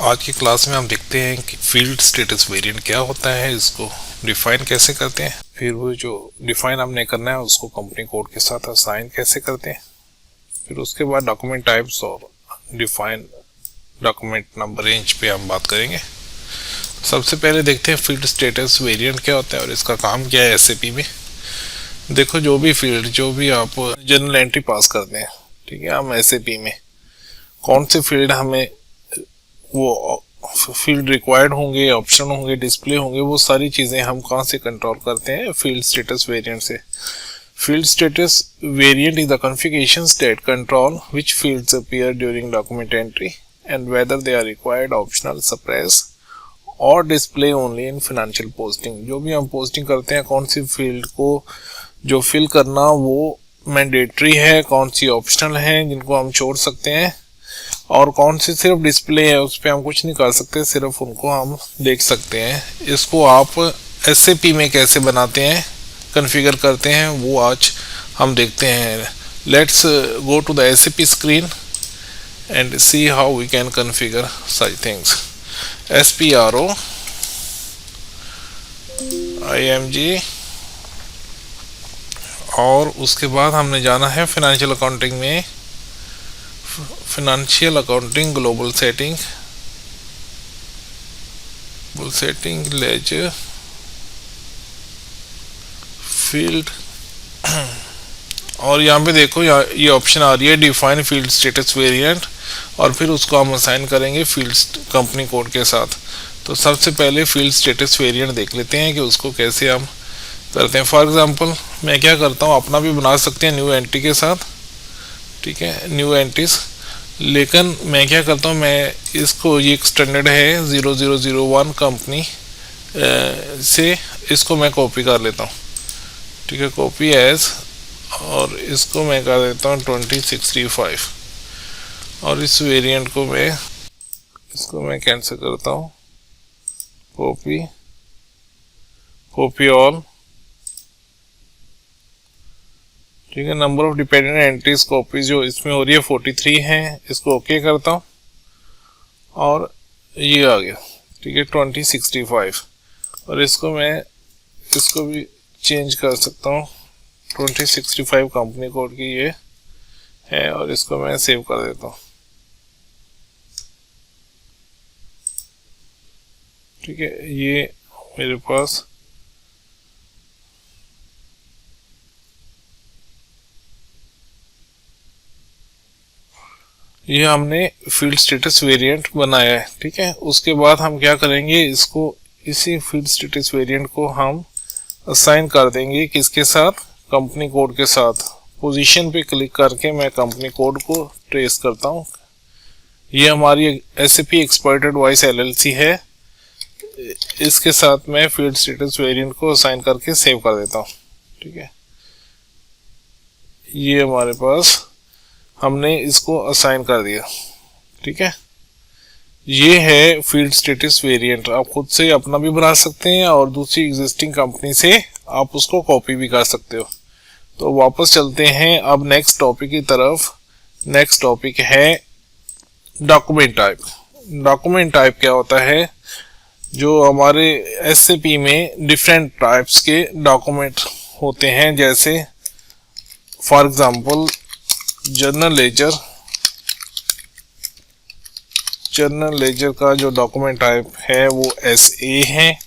आज की क्लास में हम देखते हैं कि फील्ड स्टेटस वेरिएंट क्या होता है, इसको डिफाइन कैसे करते हैं, फिर वो जो डिफाइन हमने करना है उसको कंपनी कोड के साथ असाइन कैसे करते हैं, फिर उसके बाद डॉक्यूमेंट टाइप्स और डिफाइन डॉक्यूमेंट नंबर रेंज पे हम बात करेंगे। सबसे पहले देखते हैं फील्ड स्टेटस वेरिएंट क्या होता है और इसका काम क्या है एसएपी में। देखो, जो भी फील्ड, जो भी आप जनरल एंट्री पास करते हैं, ठीक है, हम एसएपी में कौन से फील्ड हमें वो फील्ड रिक्वायर्ड होंगे, ऑप्शन होंगे, डिस्प्ले होंगे, वो सारी चीज़ें हम कहाँ से कंट्रोल करते हैं? फील्ड स्टेटस वेरिएंट से। Field status variant is the configuration that control which fields appear during document entry and whether they are required, optional, suppress और display only in financial posting. जो भी हम पोस्टिंग करते हैं, कौन सी फील्ड को जो फिल करना वो मैंडेटरी है, कौन सी ऑप्शनल है जिनको हम छोड़ सकते हैं, और कौन सी सिर्फ डिस्प्ले है उस पर हम कुछ नहीं कर सकते, सिर्फ उनको हम देख सकते हैं। इसको आप एसएपी में कैसे बनाते हैं, कॉन्फ़िगर करते हैं, वो आज हम देखते हैं। Let's go to the SAP screen and see how we can configure such things. SPRO IMG और उसके बाद हमने जाना है फाइनेंशियल अकाउंटिंग में, financial accounting global setting, ledger field, और यहाँ पे देखो, यहाँ ये ऑप्शन आ रही है डिफाइन फील्ड स्टेटस वेरिएंट, और फिर उसको हम असाइन करेंगे फील्ड कंपनी कोड के साथ। तो सबसे पहले फील्ड स्टेटस वेरिएंट देख लेते हैं कि उसको कैसे हम करते हैं। फॉर एग्जांपल मैं क्या करता हूँ, अपना भी बना सकते हैं न्यू एंट्री के साथ, ठीक है, न्यू एंट्रीज। लेकिन मैं क्या करता हूँ, मैं इसको, ये एक स्टैंडर्ड है 0001 कंपनी से, इसको मैं कॉपी कर लेता हूँ, ठीक है, कॉपी एज, और इसको मैं कर देता हूँ 2065, और इस वेरिएंट को मैं, इसको मैं कैंसिल करता हूँ, कॉपी ऑल, ठीक है। Number of dependent entries copy जो इसमें हो रही है 43 है, इसको ओके करता हूँ, और ये आ गया, ठीक है, 2065, और इसको मैं, इसको भी चेंज कर सकता हूँ, 2065 कंपनी कोड की ये है, और इसको मैं सेव कर देता हूँ, ठीक है। ये मेरे पास ये हमने फील्ड स्टेटस वेरिएंट बनाया है, ठीक है। उसके बाद हम क्या करेंगे, इसको, इसी फील्ड स्टेटस वेरिएंट को हम असाइन कर देंगे किसके साथ? कंपनी कोड के साथ। पोजीशन पे क्लिक करके मैं कंपनी कोड को ट्रेस करता हूँ। ये हमारी एसएपी एक्सपर्ट एडवाइस LLC है, इसके साथ मैं फील्ड स्टेटस वेरिएंट को असाइन करके सेव कर देता हूँ, ठीक है। ये हमारे पास, हमने इसको असाइन कर दिया, ठीक है। ये है फील्ड स्टेटस वेरिएंट। आप खुद से अपना भी बना सकते हैं और दूसरी एग्जिस्टिंग कंपनी से आप उसको कॉपी भी कर सकते हो। तो वापस चलते हैं अब नेक्स्ट टॉपिक की तरफ। नेक्स्ट टॉपिक है डॉक्यूमेंट टाइप। डॉक्यूमेंट टाइप क्या होता है? जो हमारे एसएपी में डिफरेंट टाइप्स के डॉक्यूमेंट होते हैं, जैसे फॉर एग्जांपल जर्नल लेजर का जो डॉक्यूमेंट टाइप है वो SA है,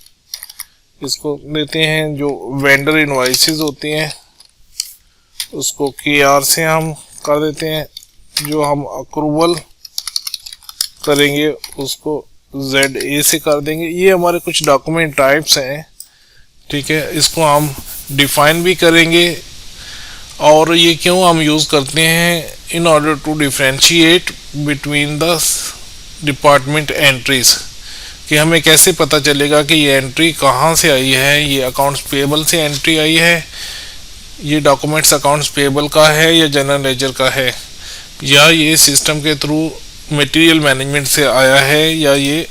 इसको देते हैं। जो वेंडर इनवॉइसेस होती हैं उसको KR से हम कर देते हैं। जो हम अक्रूवल करेंगे उसको ZA से कर देंगे। ये हमारे कुछ डॉक्यूमेंट टाइप्स हैं, ठीक है। इसको हम डिफाइन भी करेंगे, और ये क्यों हम यूज़ करते हैं? In order to differentiate between the department entries, कि हमें कैसे पता चलेगा कि ये एंट्री कहाँ से आई है। ये अकाउंट्स पेबल से एंट्री आई है, ये डॉक्यूमेंट्स अकाउंट्स पेबल का है या जनरल लेजर का है, या ये सिस्टम के थ्रू मटेरियल मैनेजमेंट से आया है, या ये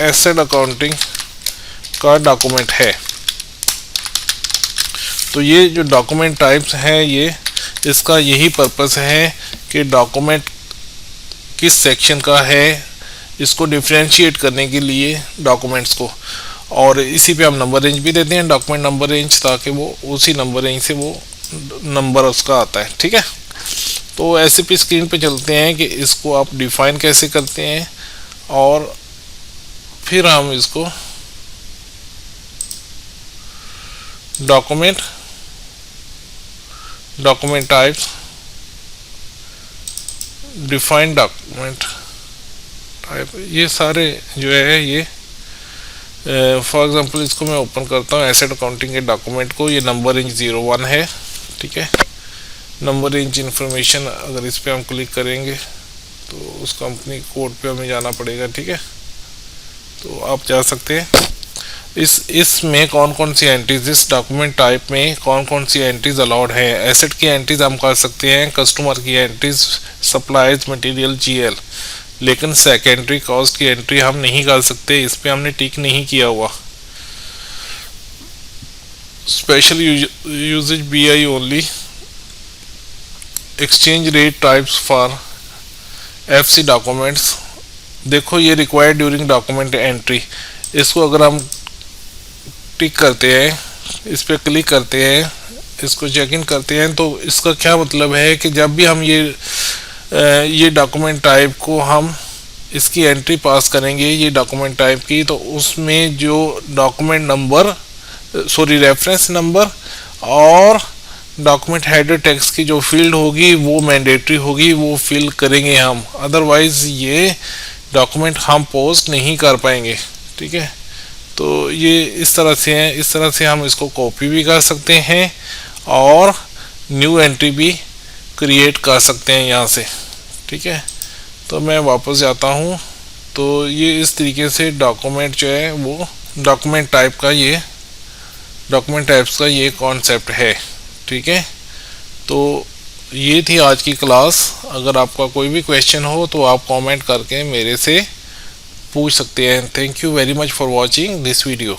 एसेट अकाउंटिंग का डॉक्यूमेंट है। तो ये जो डॉक्यूमेंट टाइप्स हैं, ये इसका यही पर्पस है कि डॉक्यूमेंट किस सेक्शन का है, इसको डिफ्रेंशिएट करने के लिए डॉक्यूमेंट्स को। और इसी पे हम नंबर रेंज भी देते हैं, डॉक्यूमेंट नंबर रेंज, ताकि वो उसी नंबर रेंज से वो नंबर उसका आता है। ठीक है, तो ऐसे पे स्क्रीन पे चलते हैं कि इसको आप डिफाइन कैसे करते हैं, और फिर हम इसको document types, define document type, ये सारे जो है ये फॉर एग्जांपल इसको मैं ओपन करता हूँ एसेट अकाउंटिंग के डॉक्यूमेंट को। ये नंबर रेंज 01 है। ठीक है, नंबर रेंज इंफॉर्मेशन, अगर इस पर हम क्लिक करेंगे तो उस कंपनी कोड पे हमें जाना पड़ेगा। ठीक है, तो आप जा सकते हैं। इसमें कौन कौन सी एंट्रीज, इस डॉक्यूमेंट टाइप में कौन कौन सी एंट्रीज अलाउड है। एसेट की एंट्रीज हम कर सकते हैं, कस्टमर की एंट्रीज, सप्लाईज, मटेरियल, जीएल, लेकिन सेकेंडरी कॉस्ट की एंट्री हम नहीं कर सकते, इस पे हमने टिक नहीं किया हुआ। Special usages BI only, exchange rate types for FC documents. देखो ये रिक्वायर्ड ड्यूरिंग डॉक्यूमेंट एंट्री, इसको अगर हम टिक करते हैं, इस पर क्लिक करते हैं, इसको चेक इन करते हैं, तो इसका क्या मतलब है कि जब भी हम ये डॉक्यूमेंट टाइप को हम इसकी एंट्री पास करेंगे, ये डॉक्यूमेंट टाइप की, तो उसमें जो document number, sorry reference number और डॉक्यूमेंट हेडर टेक्स्ट की जो फील्ड होगी वो मैंडेटरी होगी, वो फिल करेंगे हम, अदरवाइज ये डॉक्यूमेंट हम पोस्ट नहीं कर पाएंगे। ठीक है, तो ये इस तरह से है, इस तरह से हम इसको कॉपी भी कर सकते हैं और न्यू एंट्री भी क्रिएट कर सकते हैं यहाँ से। ठीक है, तो मैं वापस जाता हूँ। तो ये इस तरीके से डॉक्यूमेंट जो है वो डॉक्यूमेंट टाइप्स का ये कॉन्सेप्ट है। ठीक है, तो ये थी आज की क्लास। अगर आपका कोई भी क्वेश्चन हो तो आप कमेंट करके मेरे से पूछ सकते हैं। Thank you very much for watching this video.